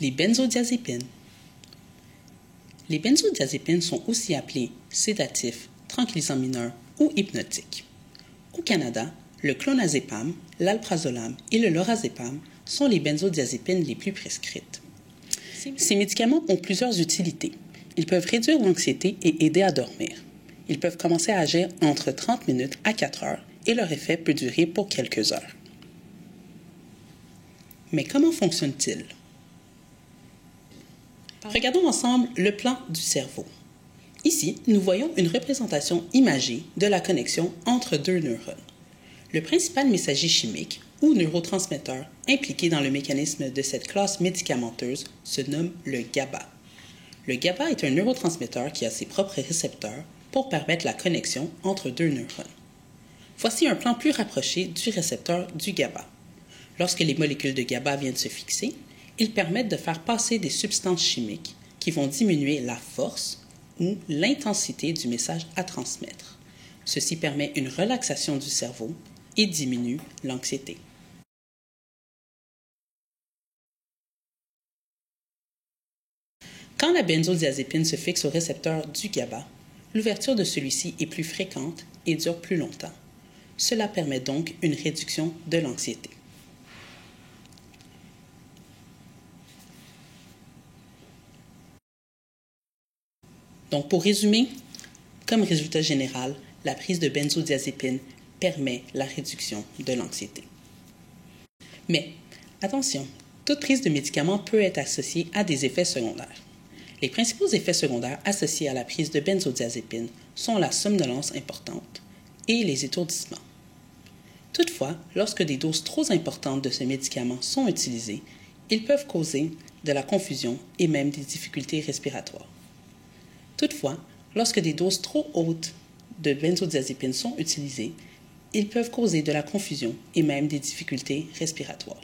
Les benzodiazépines. Les benzodiazépines sont aussi appelés sédatifs, tranquillisants mineurs ou hypnotiques. Au Canada, le clonazépam, l'alprazolam et le lorazépam sont les benzodiazépines les plus prescrites. Ces médicaments ont plusieurs utilités. Ils peuvent réduire l'anxiété et aider à dormir. Ils peuvent commencer à agir entre 30 minutes à 4 heures et leur effet peut durer pour quelques heures. Mais comment fonctionnent-ils? Regardons ensemble le plan du cerveau. Ici, nous voyons une représentation imagée de la connexion entre deux neurones. Le principal messager chimique ou neurotransmetteur impliqué dans le mécanisme de cette classe médicamenteuse se nomme le GABA. Le GABA est un neurotransmetteur qui a ses propres récepteurs pour permettre la connexion entre deux neurones. Voici un plan plus rapproché du récepteur du GABA. Lorsque les molécules de GABA viennent se fixer, ils permettent de faire passer des substances chimiques qui vont diminuer la force ou l'intensité du message à transmettre. Ceci permet une relaxation du cerveau et diminue l'anxiété. Quand la benzodiazépine se fixe au récepteur du GABA, l'ouverture de celui-ci est plus fréquente et dure plus longtemps. Cela permet donc une réduction de l'anxiété. Donc, pour résumer, comme résultat général, la prise de benzodiazépine permet la réduction de l'anxiété. Mais, attention, toute prise de médicament peut être associée à des effets secondaires. Les principaux effets secondaires associés à la prise de benzodiazépine sont la somnolence importante et les étourdissements. Toutefois, lorsque des doses trop importantes de ce médicament sont utilisées, ils peuvent causer de la confusion et même des difficultés respiratoires. Toutefois, lorsque des doses trop hautes de benzodiazépines sont utilisées, ils peuvent causer de la confusion et même des difficultés respiratoires.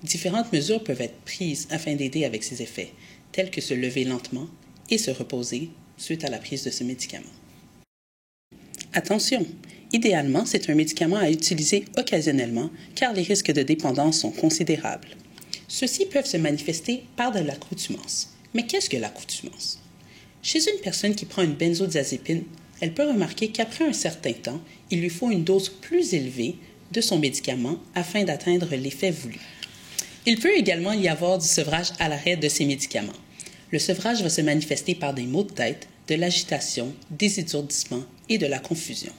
Différentes mesures peuvent être prises afin d'aider avec ces effets, tels que se lever lentement et se reposer suite à la prise de ce médicament. Attention! Idéalement, c'est un médicament à utiliser occasionnellement car les risques de dépendance sont considérables. Ceux-ci peuvent se manifester par de l'accoutumance. Mais qu'est-ce que l'accoutumance? Chez une personne qui prend une benzodiazépine, elle peut remarquer qu'après un certain temps, il lui faut une dose plus élevée de son médicament afin d'atteindre l'effet voulu. Il peut également y avoir du sevrage à l'arrêt de ces médicaments. Le sevrage va se manifester par des maux de tête, de l'agitation, des étourdissements et de la confusion.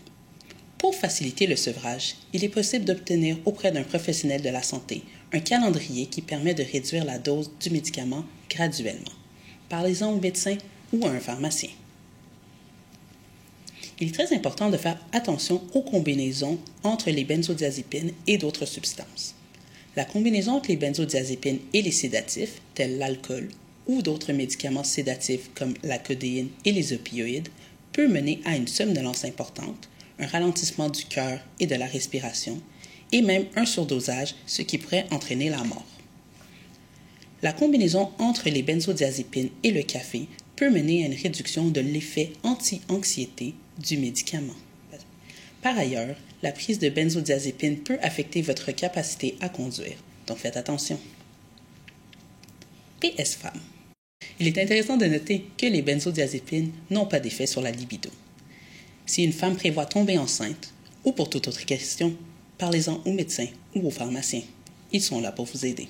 Pour faciliter le sevrage, il est possible d'obtenir auprès d'un professionnel de la santé un calendrier qui permet de réduire la dose du médicament graduellement. Parlez-en au médecin ou à un pharmacien. Il est très important de faire attention aux combinaisons entre les benzodiazépines et d'autres substances. La combinaison entre les benzodiazépines et les sédatifs, tels l'alcool ou d'autres médicaments sédatifs comme la codéine et les opioïdes, peut mener à une somnolence importante, un ralentissement du cœur et de la respiration, et même un surdosage, ce qui pourrait entraîner la mort. La combinaison entre les benzodiazépines et le café peut mener à une réduction de l'effet anti-anxiété du médicament. Par ailleurs, la prise de benzodiazépine peut affecter votre capacité à conduire, donc faites attention. PS femmes. Il est intéressant de noter que les benzodiazépines n'ont pas d'effet sur la libido. Si une femme prévoit tomber enceinte, ou pour toute autre question, parlez-en au médecin ou au pharmacien. Ils sont là pour vous aider.